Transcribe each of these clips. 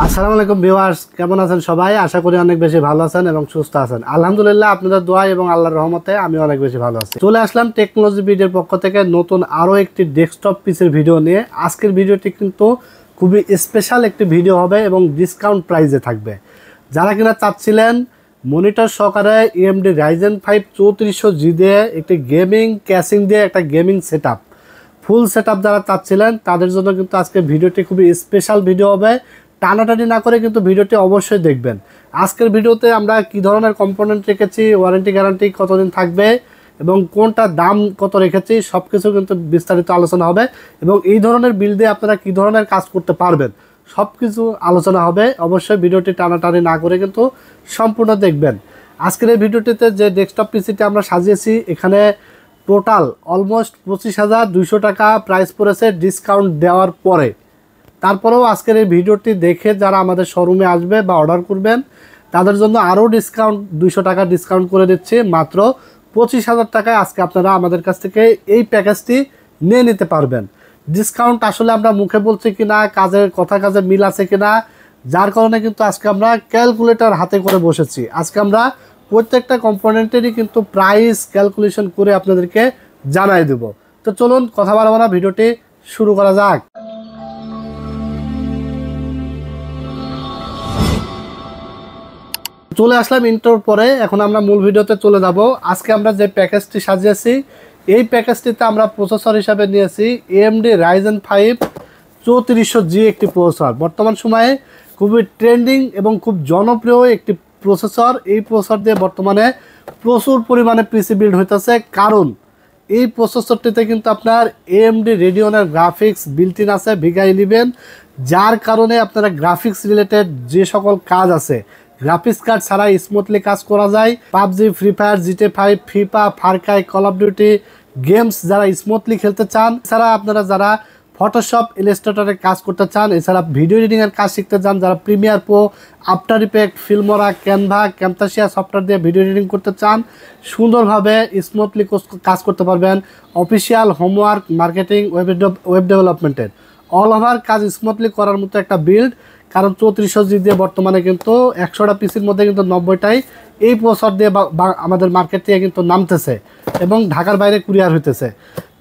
আসসালামু আলাইকুম ভিউয়ার্স, কেমন আছেন সবাই? আশা করি অনেক বেশি ভালো আছেন এবং সুস্থ আছেন। আলহামদুলিল্লাহ, আপনাদের দোয়া এবং আল্লাহর রহমতে আমি অনেক বেশি ভালো আছি। চলে আসলাম টেকনোলজি ভিডিওর পক্ষ থেকে নতুন আরও একটি ডেস্কটপ পিসের ভিডিও নিয়ে। আজকের ভিডিওটি কিন্তু খুবই স্পেশাল একটি ভিডিও হবে এবং ডিসকাউন্ট প্রাইসে থাকবে। যারা কিনা চাচ্ছিলেন মনিটর সহকারে AMD Ryzen 5 3400G দিয়ে একটি গেমিং ক্যাসিং দিয়ে একটা গেমিং সেটআপ, ফুল সেটআপ যারা চাচ্ছিলেন তাদের জন্য কিন্তু আজকে ভিডিওটি খুবই স্পেশাল ভিডিও হবে। টানাটানি না করে কিন্তু ভিডিওটি অবশ্যই দেখবেন। আজকের ভিডিওতে আমরা কি ধরনের কম্পোনেন্ট রেখেছি, ওয়ারেন্টি গ্যারান্টি কতদিন থাকবে এবং কোনটা দাম কত রেখেছি সব কিছু কিন্তু বিস্তারিত আলোচনা হবে এবং এই ধরনের বিল দিয়ে আপনারা কী ধরনের কাজ করতে পারবেন সব কিছু আলোচনা হবে। অবশ্যই ভিডিওটি টানাটানি না করে কিন্তু সম্পূর্ণ দেখবেন। আজকের এই ভিডিওটিতে যে ডেস্কটপ পিসিটি আমরা সাজিয়েছি, এখানে টোটাল অলমোস্ট 25,200 টাকা প্রাইস পড়েছে ডিসকাউন্ট দেওয়ার পরে। তারপরেও আজকের এই ভিডিওটি দেখে যারা আমাদের শোরুমে আসবে বা অর্ডার করবেন তাদের জন্য আরও ডিসকাউন্ট 200 টাকা ডিসকাউন্ট করে দিচ্ছি। মাত্র 25,000 টাকায় আজকে আপনারা আমাদের কাছ থেকে এই প্যাকেজটি নিয়ে নিতে পারবেন। ডিসকাউন্ট আসলে আমরা মুখে বলছি কিনা, কাজের কথা কাজে মিল আছে কিনা, যার কারণে কিন্তু আজকে আমরা ক্যালকুলেটর হাতে করে বসেছি। আজকে আমরা প্রত্যেকটা কম্পোনেন্টেরই কিন্তু প্রাইস ক্যালকুলেশন করে আপনাদেরকে জানাই দেব। তো চলুন কথা বাড়াবো না, ভিডিওটি শুরু করা যাক। চলে আসলাম ইন্ট্রোর পরে, এখন আমরা মূল ভিডিওতে চলে যাব। আজকে আমরা যে প্যাকেজটি সাজিয়েছি এই প্যাকেজটিতে আমরা প্রসেসর হিসাবে নিয়েছি AMD Ryzen 5 3400G একটি প্রসেসর। বর্তমান সময়ে খুবই ট্রেন্ডিং এবং খুব জনপ্রিয় একটি প্রসেসর। এই প্রসেসর দিয়ে বর্তমানে প্রচুর পরিমাণে পিসি বিল্ড হইতেছে, কারণ এই প্রসেসরটিতে কিন্তু আপনার AMD রেডিয়নের গ্রাফিক্স বিল্ট ইন আছে Vega 11, যার কারণে আপনারা গ্রাফিক্স রিলেটেড যে সকল কাজ আছে গ্রাফিক্স কার্ড ছাড়া স্মুথলি কাজ করা যায়। PUBG, free fire, GTA 5, FIFA, Far Cry, call of duty games যারা স্মুথলি খেলতে চান, এছাড়া আপনারা যারা ফটোশপ, ইলাস্ট্রেটরে কাজ করতে চান, এছাড়া ভিডিও এডিটিংয়ের কাজ শিখতে চান, যারা Premiere Pro, after effect, Filmora, Canva, ক্যামতাসিয়া software দিয়ে ভিডিও এডিটিং করতে চান, সুন্দরভাবে স্মুথলি কাজ করতে পারবেন। অফিসিয়াল, হোমওয়ার্ক, মার্কেটিং, ওয়েব ডেভেলপমেন্টের অল ওভার কাজ স্মুথলি করার মতো একটা বিল্ড। কারণ 3400G দিয়ে বর্তমানে কিন্তু 100টা পিসির মধ্যে কিন্তু 90টাই এই প্রসেসর দিয়ে আমাদের মার্কেট থেকে কিন্তু নামতেছে এবং ঢাকার বাইরে কুরিয়ার হইতেছে।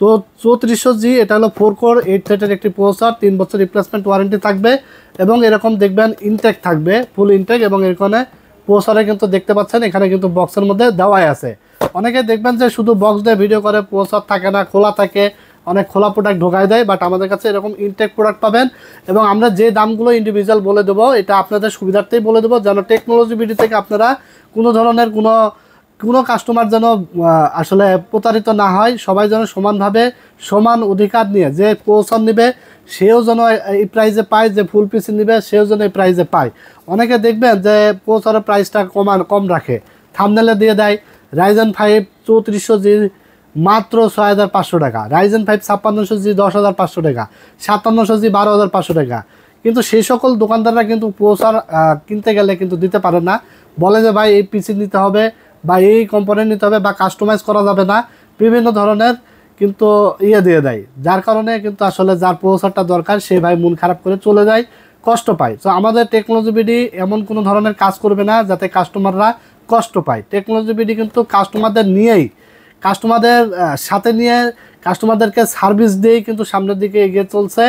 তো 3400G এটা হলো 4 কোর 8 থ্রেডের একটি প্রসেসর, 3 বছর রিপ্লেসমেন্ট ওয়ারেন্টি থাকবে এবং এরকম দেখবেন ইনটেক থাকবে, ফুল ইনটেক। এবং এখানে প্রসেসরে কিন্তু দেখতে পাচ্ছেন এখানে কিন্তু বক্সের মধ্যে দেওয়াই আছে। অনেকে দেখবেন যে শুধু বক্স দিয়ে ভিডিও করে, প্রসেসর থাকে না, খোলা থাকে, অনেক খোলা প্রোডাক্ট ঢোকায় দেয়। বাট আমাদের কাছে এরকম ইনটেক প্রোডাক্ট পাবেন এবং আমরা যে দামগুলো ইন্ডিভিজুয়াল বলে দেবো এটা আপনাদের সুবিধার্থেই বলে দেবো, যেন টেকনোলজি ভিডিও থেকে আপনারা কোনো ধরনের কোনো কাস্টমার যেন আসলে প্রতারিত না হয়। সবাই যেন সমানভাবে সমান অধিকার নিয়ে, যে প্রসেসর নেবে সেও যেন এই প্রাইসে পায়, যে ফুল পিসি নেবে সেও যেন এই প্রাইসে পায়। অনেকে দেখবেন যে প্রসেসরের প্রাইসটা কম রাখে, থাম্বনেলে দিয়ে দেয় Ryzen 5 3400G মাত্র 6,500 টাকা, Ryzen 5 5600G 10,500 টাকা, 5700G 12,500 টাকা। কিন্তু সেই সকল দোকানদাররা কিন্তু প্রসেসর কিনতে গেলে কিন্তু দিতে পারে না, বলে যে ভাই এই পিসি নিতে হবে বা এই কম্পোনেন্ট নিতে হবে বা কাস্টমাইজ করা যাবে না, বিভিন্ন ধরনের কিন্তু দিয়ে দেয়। যার কারণে কিন্তু আসলে যার প্রসেসরটা দরকার সে ভাই মন খারাপ করে চলে যায়, কষ্ট পায়। তো আমাদের টেকনোলজি বিডি এমন কোনো ধরনের কাজ করবে না যাতে কাস্টমাররা কষ্ট পায়। টেকনোলজি বিডি কিন্তু কাস্টমারদের সাথে নিয়ে কাস্টমারদেরকে সার্ভিস দিয়েই কিন্তু সামনের দিকে এগিয়ে চলছে।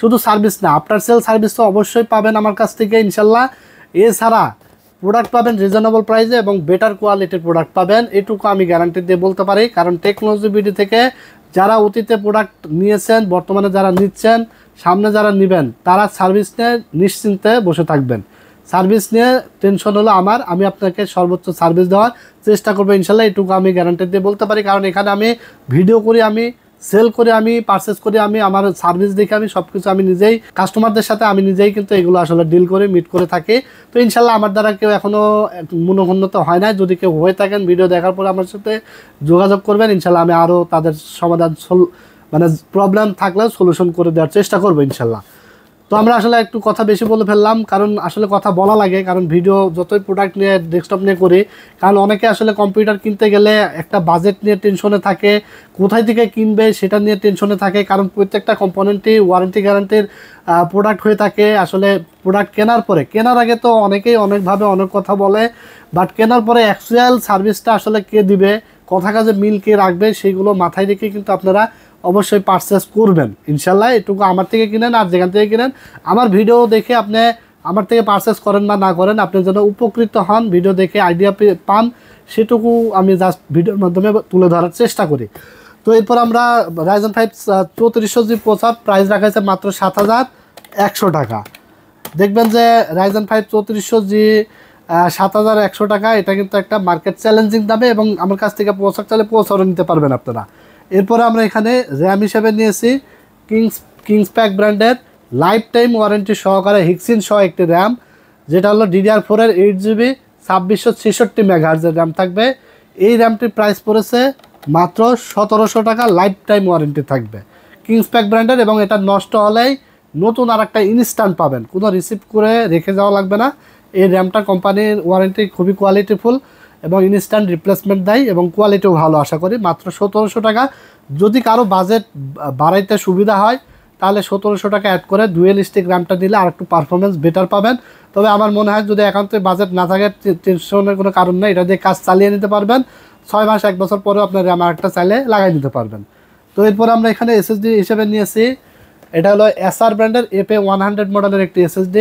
শুধু সার্ভিস না, আফটার সেল সার্ভিস তো অবশ্যই পাবেন আমার কাছ থেকে ইনশাল্লাহ। এছাড়া প্রোডাক্ট পাবেন রিজনেবল প্রাইসে এবং বেটার কোয়ালিটির প্রোডাক্ট পাবেন, এটুকু আমি গ্যারান্টি দিয়ে বলতে পারি। কারণ টেকনোলজি বিডি থেকে যারা অতীতে প্রোডাক্ট নিয়েছেন, বর্তমানে যারা নিচ্ছেন, সামনে যারা নেবেন, তারা সার্ভিস নিয়ে নিশ্চিন্তে বসে থাকবেন। সার্ভিস নিয়ে টেনশন হলো আমি আপনাকে সর্বোচ্চ সার্ভিস দেওয়ার চেষ্টা করবো ইনশাল্লাহ, এটুকু আমি গ্যারান্টি দিয়ে বলতে পারি। কারণ এখানে আমি ভিডিও করি, আমি সেল করে, আমি পারচেস করি, আমার সার্ভিস দেখে আমি সব কিছু আমি নিজেই কাস্টমারদের সাথে আমি নিজেই কিন্তু এগুলো আসলে ডিল করে মিট করে থাকি। তো ইনশাল্লাহ আমার দ্বারা কেউ এখনও মনোক্ষুণ্ণত হয় না। যদি কেউ হয়ে থাকেন ভিডিও দেখার পরে আমার সাথে যোগাযোগ করবেন, ইনশাল্লাহ আমি আরও তাদের সমাধান প্রবলেম থাকলেও সলিউশন করে দেওয়ার চেষ্টা করবো ইনশাল্লাহ। তো আমরা আসলে একটু কথা বেশি বলে ফেললাম, কারণ আসলে কথা বলা লাগে, কারণ ভিডিও যতই প্রোডাক্ট নিয়ে ডেস্কটপ নিয়ে করি, কারণ অনেকে আসলে কম্পিউটার কিনতে গেলে একটা বাজেট নিয়ে টেনশনে থাকে, কোথায় থেকে কিনবে সেটা নিয়ে টেনশনে থাকে, কারণ প্রত্যেকটা কম্পোনেন্টই ওয়ারেন্টি গ্যারান্টির প্রোডাক্ট হয়ে থাকে। আসলে প্রোডাক্ট কেনার আগে তো অনেকেই অনেকভাবে অনেক কথা বলে, বাট কেনার পরে অ্যাকচুয়াল সার্ভিসটা আসলে কে দিবে, কথা কাজে মিল কে রাখবে, সেইগুলো মাথায় রেখে কিন্তু আপনারা অবশ্যই পারচেস করবেন ইনশাল্লাহ। এটুকু আমার থেকে কিনেন আর যেখান থেকে কিনেন, আমার ভিডিও দেখে আপনি আমার থেকে পারচেস করেন বা না করেন, আপনি যেন উপকৃত হন, ভিডিও দেখে আইডিয়া পান, সেটুকু আমি জাস্ট ভিডিওর মাধ্যমে তুলে ধরার চেষ্টা করি। তো এরপর আমরা রাইজেন 5 3400G প্রসেসর প্রাইস রাখা হয়েছে মাত্র 7100 টাকা। দেখবেন যে রাইজেন 5 3400G 7100 টাকা, এটা কিন্তু একটা মার্কেট চ্যালেঞ্জিং দামে, এবং আমার কাছ থেকে প্রসেসর চাইলে প্রসেসরও নিতে পারবেন আপনারা। এরপরে আমরা এখানে র্যাম হিসেবে নিয়েছি কিংসপ্যাক ব্র্যান্ডের লাইফ টাইম ওয়ারেন্টি সহকারে হিক্সিন সহ একটি র্যাম, যেটা হলো DDR4 এর 8GB 2666 মেগাহার্জের র্যাম থাকবে। এই র্যামটির প্রাইস পড়েছে মাত্র 1700 টাকা, লাইফ টাইম ওয়ারেন্টি থাকবে কিংসপ্যাক ব্র্যান্ডের, এবং এটা নষ্ট হলেই নতুন আর একটা ইনস্ট্যান্ট পাবেন, কোনো রিসিভ করে রেখে যাওয়া লাগবে না। এই র্যামটা কোম্পানির ওয়ারেন্টি খুবই কোয়ালিটিফুল এবং ইনস্ট্যান্ট রিপ্লেসমেন্ট দেয়, এবং কোয়ালিটিও ভালো আশা করি। মাত্র 1700 টাকা। যদি কারো বাজেট বাড়াইতে সুবিধা হয় তাহলে 1700 টাকা অ্যাড করে ডুয়েল স্টিক র্যামটা দিলে আর একটু পারফরমেন্স বেটার পাবেন। তবে আমার মনে হয় যদি একান্তই বাজেট না থাকে, টেনশনের কোনো কারণ নেই, এটা দিয়ে কাজ চালিয়ে নিতে পারবেন। 6 মাস 1 বছর পরেও আপনার র্যাম আরেকটা চাইলে লাগাই নিতে পারবেন। তো এরপর আমরা এখানে SSD হিসেবে নিয়েছি, এটা হলো এসআর ব্র্যান্ডের FA100 মডেলের একটি SSD,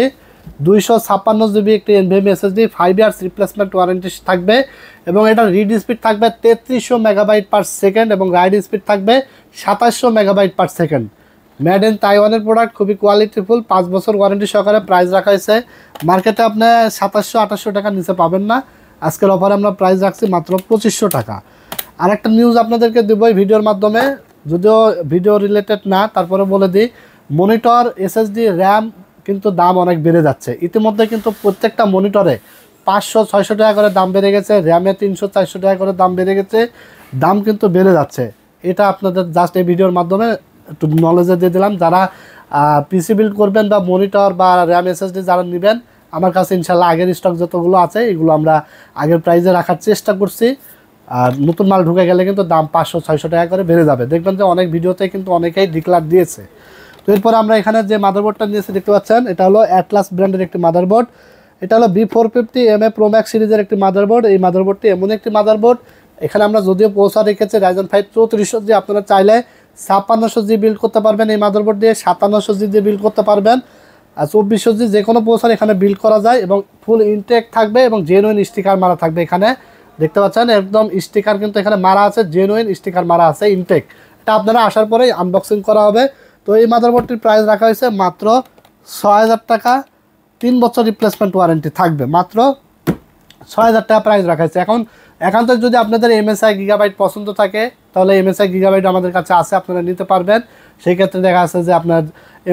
256GB একটি NVMe SSD, 5 years replacement warranty থাকবে, এবং এটার রিড স্পিড থাকবে 3300 মেগাবাইট পার সেকেন্ড, এবং রাইড স্পিড থাকবে 2700 megabyte per second. Made in তাইওয়ানের প্রোডাক্ট, খুবই কোয়ালিটিফুল, 5 বছর ওয়ারেন্টি সহকারে প্রাইস রাখা হয়েছে। মার্কেটে আপনি 2700-2800 টাকার নিচে পাবেন না, আজকের অফারে আমরা প্রাইস রাখছি মাত্র 2500 টাকা। আর একটা নিউজ আপনাদেরকে দেবো এই ভিডিওর মাধ্যমে, যদিও ভিডিও রিলেটেড না, তারপরে বলে দিই, মনিটর, SSD, র্যাম কিন্তু দাম অনেক বেড়ে যাচ্ছে। ইতিমধ্যে কিন্তু প্রত্যেকটা মনিটরে 500-600 টাকা করে দাম বেড়ে গেছে, র্যামে 300-400 টাকা করে দাম বেড়ে গেছে, দাম কিন্তু বেড়ে যাচ্ছে। এটা আপনাদের জাস্ট এই ভিডিওর মাধ্যমে একটু নলেজে দিয়ে দিলাম। যারা পিসি বিল্ড করবেন বা মনিটর বা র্যাম SSD যারা নেবেন, আমার কাছে ইনশাল্লাহ আগের স্টক যতগুলো আছে এগুলো আমরা আগের প্রাইসে রাখার চেষ্টা করছি। আর নতুন মাল ঢুকে গেলে কিন্তু দাম 500-600 টাকা করে বেড়ে যাবে। দেখবেন যে অনেক ভিডিওতে কিন্তু অনেকেই ডিক্লার দিয়েছে। তো এরপর আমরা এখানে যে মাদারবোর্ডটা নিয়েছি দেখতে পাচ্ছেন, এটা হলো অ্যাটলাস ব্র্যান্ডের একটি মাদারবোর্ড। এটা হলো B450MA Pro Max সিরিজের একটি মাদারবোর্ড। এই মাদারবোর্ডটি এমন একটি মাদারবোর্ড, এখানে আমরা যদিও প্রসেসর রেখেছি রাইজেন 5 3400G, আপনারা চাইলে 5600G বিল্ড করতে পারবেন এই মাদারবোর্ড দিয়ে, 5700G দিয়ে বিল্ড করতে পারবেন, আর 2400G যে কোনো প্রসেসর এখানে বিল্ড করা যায়, এবং ফুল ইনটেক থাকবে, এবং জেনুইন স্টিকার মারা থাকবে। এখানে দেখতে পাচ্ছেন একদম স্টিকার কিন্তু এখানে মারা আছে, জেনুইন স্টিকার মারা আছে, ইনটেক। এটা আপনারা আসার পরেই আনবক্সিং করা হবে। তো এই মাদারবোর্ডটির প্রাইস রাখা হয়েছে মাত্র 6000 টাকা, 3 বছর রিপ্লেসমেন্ট ওয়ারেন্টি থাকবে, মাত্র 6000 টাকা প্রাইস রাখা হয়েছে। এখন একান্ত যদি আপনাদের MSI গিগাবাইট পছন্দ থাকে, তাহলে MSI গিগাবাইট আমাদের কাছে আছে, আপনারা নিতে পারবেন। সেই ক্ষেত্রে দেখা যাচ্ছে যে আপনার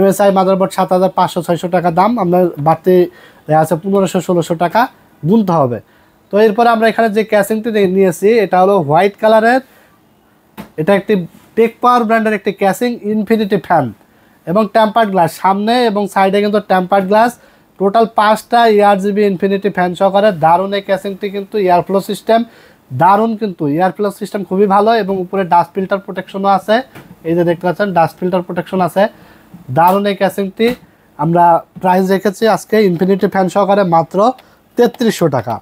MSI মাদারবোর্ড 7500-600 টাকা দাম, আপনার বাড়তি দেখা যাচ্ছে 1500-1600 টাকা গুনতে হবে। তো এরপরে আমরা এখানে যে ক্যাসিংটি নিয়েছি, এটা হলো হোয়াইট কালারের, এটা একটি টেক পাওয়ার ব্র্যান্ডের একটি ক্যাসিং, ইনফিনিটি ফ্যান এবং টেম্পার্ড গ্লাস, সামনে এবং সাইডে কিন্তু টেম্পার্ড গ্লাস, টোটাল 5টা ERGB ইনফিনিটি ফ্যান সহকারে দারুণ। এই ক্যাসিংটি কিন্তু এয়ারফ্লো সিস্টেম দারুণ, কিন্তু এয়ারফ্লো সিস্টেম খুবই ভালো, এবং উপরে ডাস্ট ফিল্টার প্রোটেকশনও আছে। এই যে দেখতে পাচ্ছেন ডাস্ট ফিল্টার প্রোটেকশন আছে, দারুণ এই ক্যাসিংটি। আমরা প্রাইস রেখেছি আজকে ইনফিনিটি ফ্যান সহকারে মাত্র 3300 টাকা।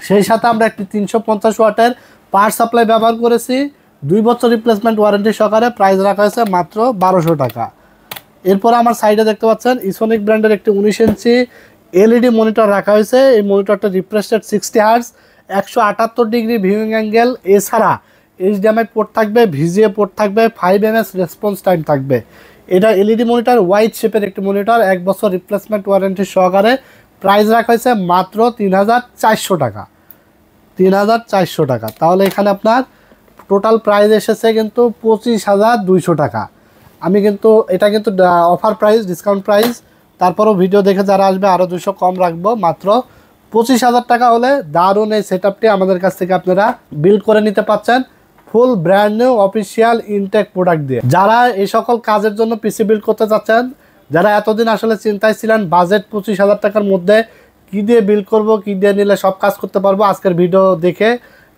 সেই সাথে আমরা একটি 350 ওয়াটের পাওয়ার সাপ্লাই ব্যবহার করেছি, 2 বছর রিপ্লেসমেন্ট ওয়ারেন্টি সহকারে প্রাইস রাখা হয়েছে মাত্র 1200 টাকা। এরপর আমার সাইডে দেখতে পাচ্ছেন ইসোনিক ব্র্যান্ডের একটি 19 ইঞ্চি LED মনিটর রাখা হয়েছে। এই মনিটরটা refresh rate 60 hertz, 178 degree viewing angle, এছাড়া HDMI পোর্ট থাকবে, VGA পোর্ট থাকবে, 5 ms রেসপন্স টাইম থাকবে। এটা LED মনিটর, ওয়াইড শেপের একটি মনিটর, 1 বছর রিপ্লেসমেন্ট ওয়ারেন্টি সহকারে প্রাইস রাখা হয়েছে মাত্র 3400 টাকা, 3400 টাকা। তাহলে এখানে আপনার টোটাল প্রাইস এসেছে কিন্তু 25200 টাকা। আমি কিন্তু এটা কিন্তু অফার প্রাইস, ডিসকাউন্ট প্রাইস, তারপরও ভিডিও দেখে যারা আসবে আরও 200 কম রাখবো, মাত্র 25000 টাকা হলে দারুণ এই সেটআপটি আমাদের কাছ থেকে আপনারা বিল্ড করে নিতে পারছেন, full brand new official Intech product দিয়ে। যারা এই সকল কাজের জন্য পিসি বিল্ড করতে চাচ্ছেন, যারা এতদিন আসলে চিন্তায় ছিলেন বাজেট 25,000 টাকার মধ্যে কি দিয়ে বিল করব, কি দিয়ে নিলে সব কাজ করতে পারবো, আজকের ভিডিও দেখে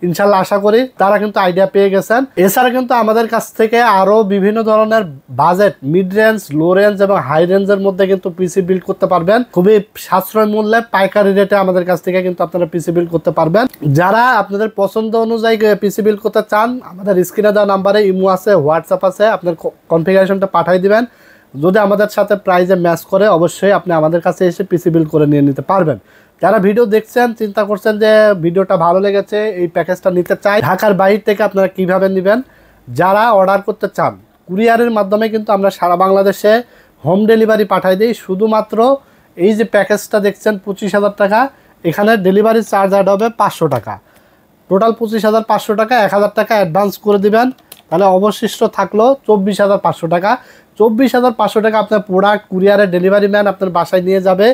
ইনশাল্লাহ আশা করি তারা কিন্তু আইডিয়া পেয়ে গেছেন। এছাড়া কিন্তু আমাদের কাছ থেকে আরও বিভিন্ন ধরনের বাজেট, মিড রেঞ্জ, লো রেঞ্জ এবং হাই রেঞ্জের মধ্যে কিন্তু পিসি বিল্ড করতে পারবেন খুবই সাশ্রয় মূল্যে, পাইকারি রেটে আমাদের কাছ থেকে কিন্তু আপনারা পিসি বিল্ড করতে পারবেন। যারা আপনাদের পছন্দ অনুযায়ী পিসি বিল্ড করতে চান, আমাদের স্ক্রিনে দেওয়া নাম্বারে ইমো আছে, হোয়াটসঅ্যাপ আছে, আপনার কনফিগারেশনটা পাঠিয়ে দিবেন। যদি আমাদের সাথে প্রাইজে ম্যাচ করে অবশ্যই আপনি আমাদের কাছে এসে পিসি বিল্ড করে নিয়ে নিতে পারবেন। যারা ভিডিও দেখছেন, চিন্তা করছেন যে ভিডিওটা ভালো লেগেছে, এই প্যাকেজটা নিতে চাই, ঢাকার বাইরে থেকে আপনারা কিভাবে নেবেন, যারা অর্ডার করতে চান কুরিয়ারের মাধ্যমে কিন্তু আমরা সারা বাংলাদেশে হোম ডেলিভারি পাঠাই দিই। শুধুমাত্র এই যে প্যাকেজটা দেখছেন 25,000 টাকা, এখানে ডেলিভারি চার্জ অ্যাড হবে 500 টাকা। টোটাল 25,500 টাকা, 1,000 টাকা অ্যাডভান্স করে দিবেন, তাহলে অবশিষ্ট থাকলো 24,500 টাকা। 24,500 টাকা আপনার প্রোডাক্ট কুরিয়ারের ডেলিভারি ম্যান আপনার বাসায় নিয়ে যাবে,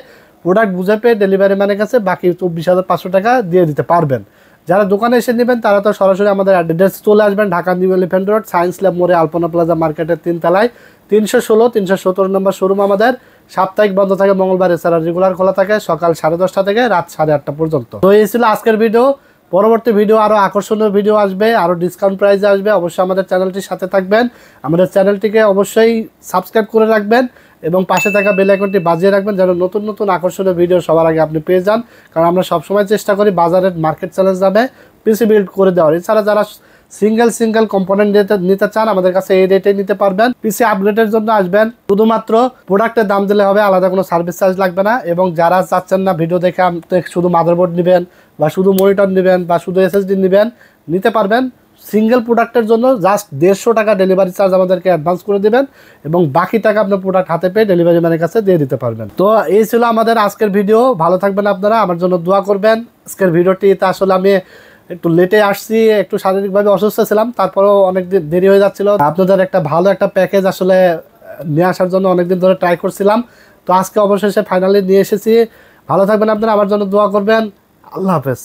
প্রোডাক্ট বুঝে পেয়ে ডেলিভারি ম্যানের কাছে বাকি 24,500 টাকা দিয়ে দিতে পারবেন। যারা দোকানে এসে নেবেন তারা তো সরাসরি আমাদের অ্যাড্রেস চলে আসবেন, Dhaka new elephant road, science lab মোড়ে, আলপনা প্লাজা মার্কেটের 3 তলায় 316-317 নম্বর শোরুম আমাদের। সাপ্তাহিক বন্ধ থাকে মঙ্গলবার, এছাড়া রেগুলার খোলা থাকে সকাল 10:30 থেকে রাত 8:30 পর্যন্ত। তো এই ছিল আজকের ভিডিও। পরবর্তী ভিডিও আরও আকর্ষণীয় ভিডিও আসবে, আরও ডিসকাউন্ট প্রাইসে আসবে। অবশ্যই আমাদের চ্যানেলটির সাথে থাকবেন, আমাদের চ্যানেলটিকে অবশ্যই সাবস্ক্রাইব করে রাখবেন এবং পাশে থাকা বেল আইকনটি বাজিয়ে রাখবেন যেন নতুন নতুন আকর্ষণীয় ভিডিও সবার আগে আপনি পেয়ে যান। কারণ আমরা সবসময় চেষ্টা করি বাজারের মার্কেট চ্যালেঞ্জ দামে পিসি বিল্ড করে দেওয়ার। এছাড়া যারা সিঙ্গেল কম্পোনেন্ট নিতে চান আমাদের কাছে এই রেটে নিতে পারবেন। পিসি আপগ্রেডের জন্য আসবেন, শুধুমাত্র প্রোডাক্টের দাম দিলে হবে, আলাদা কোনো সার্ভিস চার্জ লাগবে না। এবং যারা চাচ্ছেন না ভিডিও দেখে শুধু মাদারবোর্ড নেবেন বা শুধু মনিটর নেবেন বা শুধু এসএসডি নেবেন, নিতে পারবেন। সিঙ্গেল প্রোডাক্টের জন্য জাস্ট 150 টাকা ডেলিভারি চার্জ আমাদেরকে অ্যাডভান্স করে দেবেন এবং বাকি টাকা আপনার প্রোডাক্ট হাতে পেয়ে ডেলিভারি ম্যানের কাছে দিয়ে দিতে পারবেন। তো এই ছিল আমাদের আজকের ভিডিও। ভালো থাকবেন আপনারা, আমার জন্য দোয়া করবেন। আজকের ভিডিওটিতে আসলে আমি একটু লেটে আসছি, একটু শারীরিকভাবে অসুস্থ ছিলাম, তারপরেও অনেক দেরি হয়ে যাচ্ছিল। আপনাদের একটা ভালো একটা প্যাকেজ আসলে নিয়ে আসার জন্য অনেকদিন ধরে ট্রাই করছিলাম, তো আজকে অবশেষে ফাইনালি নিয়ে এসেছি। ভালো থাকবেন আপনারা, আমার জন্য দোয়া করবেন। আল্লাহ হাফেজ।